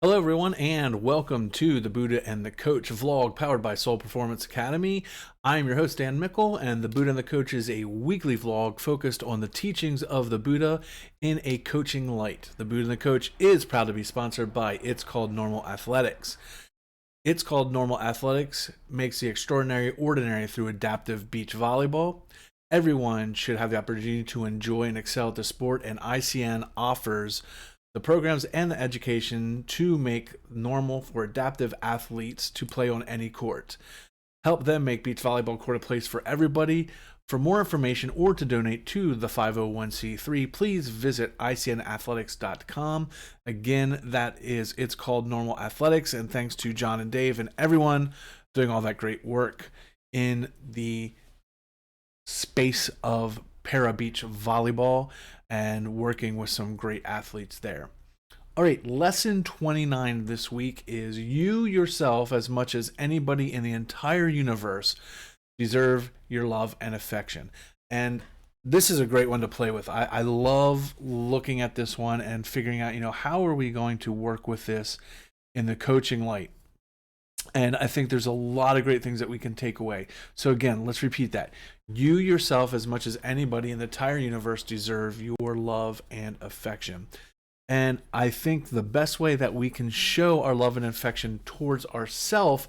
Hello, everyone, and welcome to the Buddha and the Coach vlog powered by Soul Performance Academy. I'm your host, Dan Mickle, and the Buddha and the Coach is a weekly vlog focused on the teachings of the Buddha in a coaching light. The Buddha and the Coach is proud to be sponsored by It's Called Normal Athletics. It's Called Normal Athletics makes the extraordinary ordinary through adaptive beach volleyball. Everyone should have the opportunity to enjoy and excel at the sport, and ICN offers the programs and the education to make normal for adaptive athletes to play on any court. Help them make beach volleyball court a place for everybody. For more information or to donate to the 501c3, please visit icnathletics.com. Again, it's called Normal Athletics, and thanks to John and Dave and everyone doing all that great work in the space of para beach volleyball and working with some great athletes there. All right, lesson 29 this week is you yourself, as much as anybody in the entire universe, deserve your love and affection. And this is a great one to play with. I love looking at this one and figuring out, how are we going to work with this in the coaching light? And I think there's a lot of great things that we can take away. So again, let's repeat that. You yourself, as much as anybody in the entire universe, deserve your love and affection. And I think the best way that we can show our love and affection towards ourselves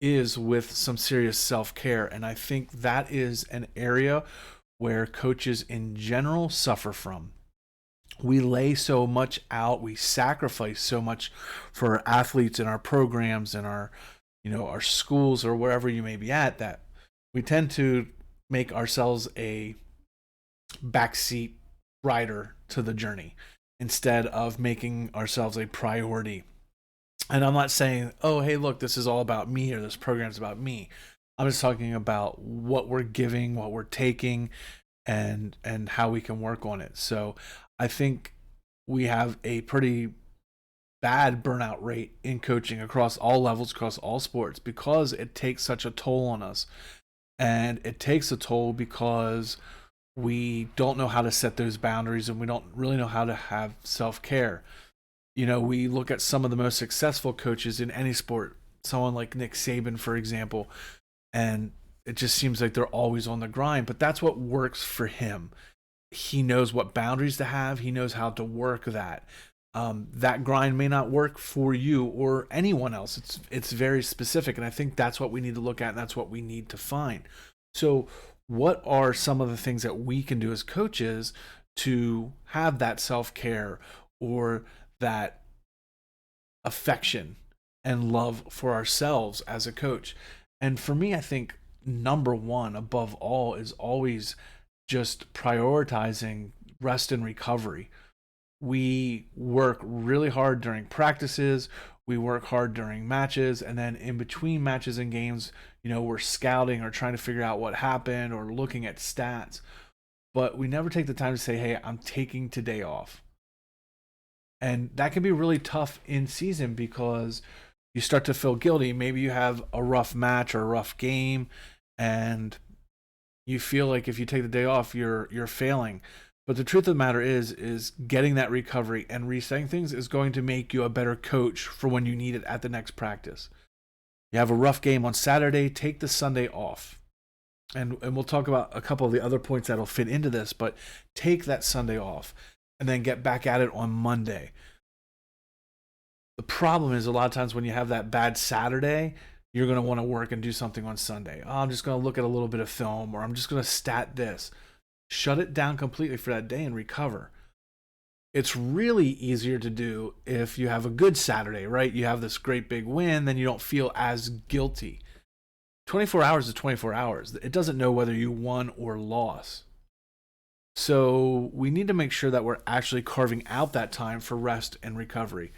is with some serious self-care. And I think that is an area where coaches in general suffer from. We lay so much out, we sacrifice so much for our athletes and our programs and our schools or wherever you may be at, that we tend to make ourselves a backseat rider to the journey instead of making ourselves a priority. And I'm not saying, oh, hey, look, this is all about me or this program's about me. I'm just talking about what we're giving, what we're taking, and how we can work on it. So I think we have a pretty bad burnout rate in coaching across all levels, across all sports, because it takes such a toll on us. And it takes a toll because we don't know how to set those boundaries, and we don't really know how to have self-care. We look at some of the most successful coaches in any sport, someone like Nick Saban, for example, and it just seems like they're always on the grind, but that's what works for him. He knows what boundaries to have. He knows how to work that. That grind may not work for you or anyone else. It's very specific, and I think that's what we need to look at, and that's what we need to find. So what are some of the things that we can do as coaches to have that self-care or that affection and love for ourselves as a coach? And for me, I think number one above all is always just prioritizing rest and recovery. We work really hard during practices, we work hard during matches, and then in between matches and games, we're scouting or trying to figure out what happened or looking at stats. But we never take the time to say, hey, I'm taking today off. And that can be really tough in season because you start to feel guilty. Maybe you have a rough match or a rough game, and you feel like if you take the day off, you're failing. But the truth of the matter is getting that recovery and resetting things is going to make you a better coach for when you need it at the next practice. You have a rough game on Saturday, take the Sunday off. And we'll talk about a couple of the other points that'll fit into this, but take that Sunday off and then get back at it on Monday. The problem is a lot of times when you have that bad Saturday, you're going to want to work and do something on Sunday. Oh, I'm just going to look at a little bit of film, or I'm just going to stat this. Shut it down completely for that day and recover. It's really easier to do if you have a good Saturday, right? You have this great big win, then you don't feel as guilty. 24 hours is 24 hours. It doesn't know whether you won or lost. So we need to make sure that we're actually carving out that time for rest and recovery.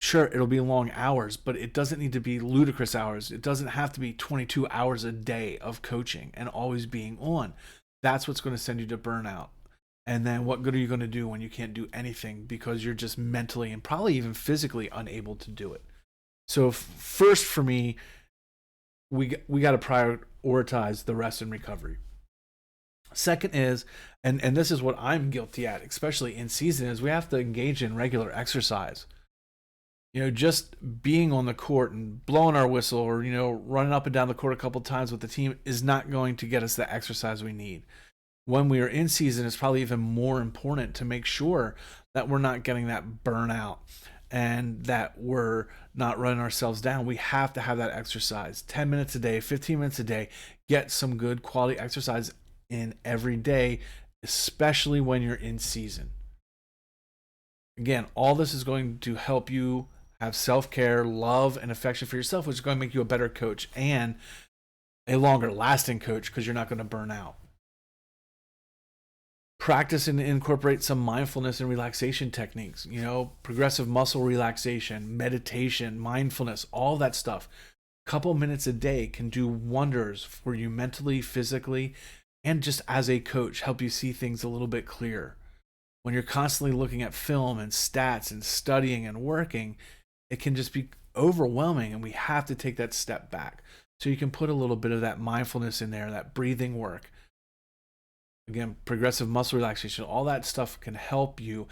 Sure, it'll be long hours, but it doesn't need to be ludicrous hours. It doesn't have to be 22 hours a day of coaching and always being on. That's what's going to send you to burnout. And then what good are you going to do when you can't do anything because you're just mentally and probably even physically unable to do it? So first for me, we got to prioritize the rest and recovery. Second is, and this is what I'm guilty at, especially in season, is we have to engage in regular exercise. Just being on the court and blowing our whistle or, running up and down the court a couple times with the team is not going to get us the exercise we need. When we are in season, it's probably even more important to make sure that we're not getting that burnout and that we're not running ourselves down. We have to have that exercise 10 minutes a day, 15 minutes a day. Get some good quality exercise in every day, especially when you're in season. Again, all this is going to help you have self-care, love, and affection for yourself, which is going to make you a better coach and a longer lasting coach because you're not going to burn out. Practice and incorporate some mindfulness and relaxation techniques, progressive muscle relaxation, meditation, mindfulness, all that stuff. A couple minutes a day can do wonders for you mentally, physically, and just as a coach, help you see things a little bit clearer. When you're constantly looking at film and stats and studying and working, it can just be overwhelming, and we have to take that step back. So you can put a little bit of that mindfulness in there, that breathing work. Again, progressive muscle relaxation, all that stuff can help you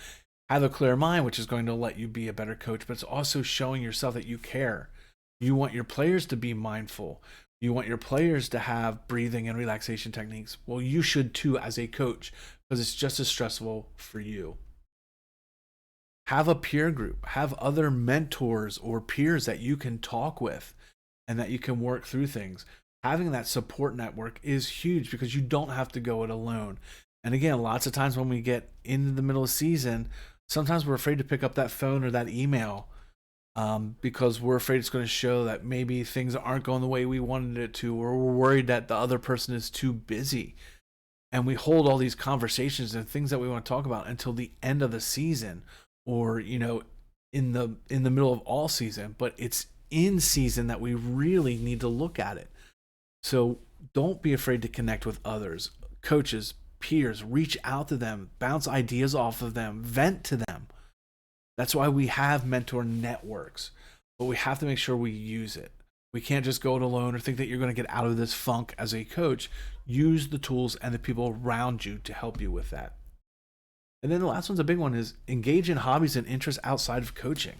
have a clear mind, which is going to let you be a better coach, but it's also showing yourself that you care. You want your players to be mindful. You want your players to have breathing and relaxation techniques. Well, you should too as a coach, because it's just as stressful for you. Have a peer group, have other mentors or peers that you can talk with and that you can work through things. Having that support network is huge because you don't have to go it alone. And again, lots of times when we get into the middle of the season, sometimes we're afraid to pick up that phone or that email because we're afraid it's going to show that maybe things aren't going the way we wanted it to, or we're worried that the other person is too busy. And we hold all these conversations and things that we want to talk about until the end of the season, or in the middle of all season. But it's in season that we really need to look at it. So don't be afraid to connect with others, coaches, peers. Reach out to them, bounce ideas off of them, vent to them. That's why we have mentor networks, but we have to make sure we use it. We can't just go it alone or think that you're going to get out of this funk as a coach. Use the tools and the people around you to help you with that. And then the last one's a big one, is engage in hobbies and interests outside of coaching.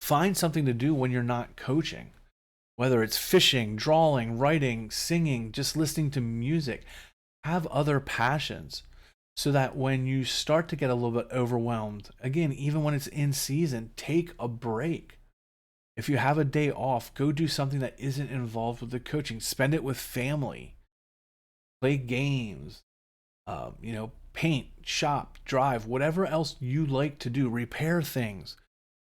Find something to do when you're not coaching, whether it's fishing, drawing, writing, singing, just listening to music. Have other passions so that when you start to get a little bit overwhelmed, again, even when it's in season, take a break. If you have a day off, go do something that isn't involved with the coaching. Spend it with family. Play games, paint, shop, drive, whatever else you like to do. Repair things,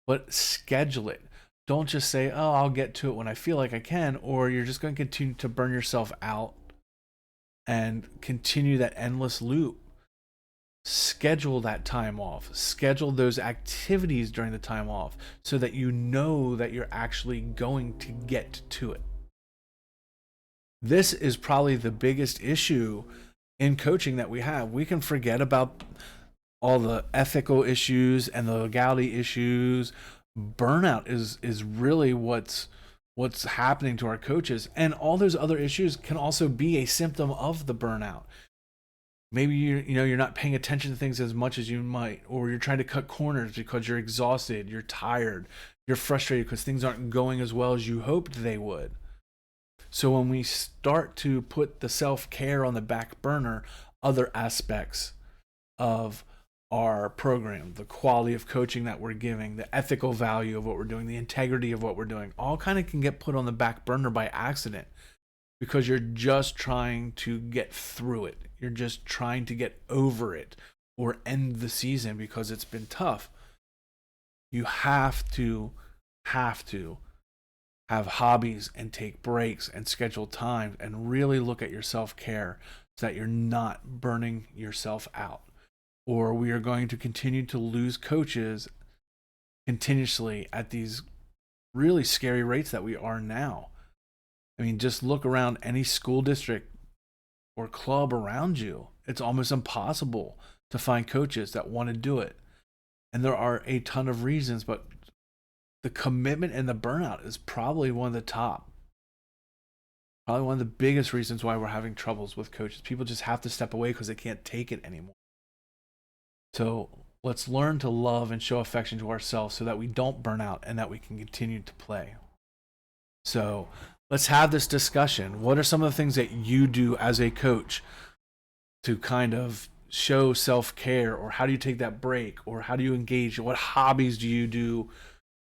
but schedule it. Don't just say, oh, I'll get to it when I feel like I can, or you're just going to continue to burn yourself out and continue that endless loop. Schedule that time off. Schedule those activities during the time off so that you know that you're actually going to get to it. This is probably the biggest issue in coaching that we have. We can forget about all the ethical issues and the legality issues. Burnout is really what's happening to our coaches, and all those other issues can also be a symptom of the burnout. Maybe you're not paying attention to things as much as you might, or you're trying to cut corners because you're exhausted, you're tired, you're frustrated because things aren't going as well as you hoped they would. So when we start to put the self-care on the back burner, other aspects of our program, the quality of coaching that we're giving, the ethical value of what we're doing, the integrity of what we're doing, all kind of can get put on the back burner by accident because you're just trying to get through it. You're just trying to get over it or end the season because it's been tough. You have to have hobbies and take breaks and schedule time and really look at your self-care so that you're not burning yourself out. Or we are going to continue to lose coaches continuously at these really scary rates that we are now. I mean, just look around any school district or club around you. It's almost impossible to find coaches that want to do it. And there are a ton of reasons, but the commitment and the burnout is probably one of the top. Probably one of the biggest reasons why we're having troubles with coaches. People just have to step away because they can't take it anymore. So Let's learn to love and show affection to ourselves so that we don't burn out and that we can continue to play. So let's have this discussion. What are some of the things that you do as a coach to kind of show self-care, or how do you take that break, or how do you engage? What hobbies do you do,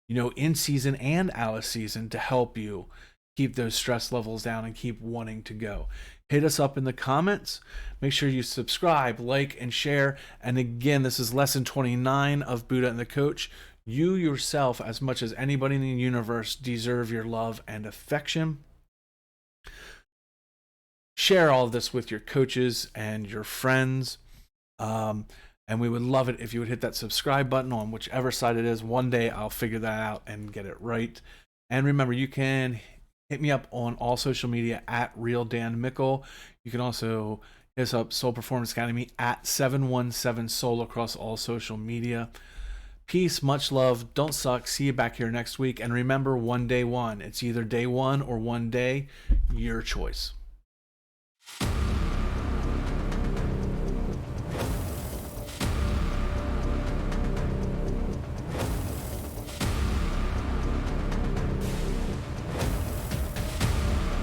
in season and out of season to help you keep those stress levels down and keep wanting to go? Hit us up in the comments. Make sure you subscribe, like, and share. And again, this is lesson 29 of Buddha and the Coach. You yourself, as much as anybody in the universe, deserve your love and affection. Share all of this with your coaches and your friends. And we would love it if you would hit that subscribe button on whichever side it is. One day I'll figure that out and get it right. And remember, you can hit me up on all social media at Real Dan Mickle. You can also hit us up, Soul Performance Academy, at 717 Soul across all social media. Peace, much love, don't suck. See you back here next week. And remember, one day one. It's either day one or one day, your choice.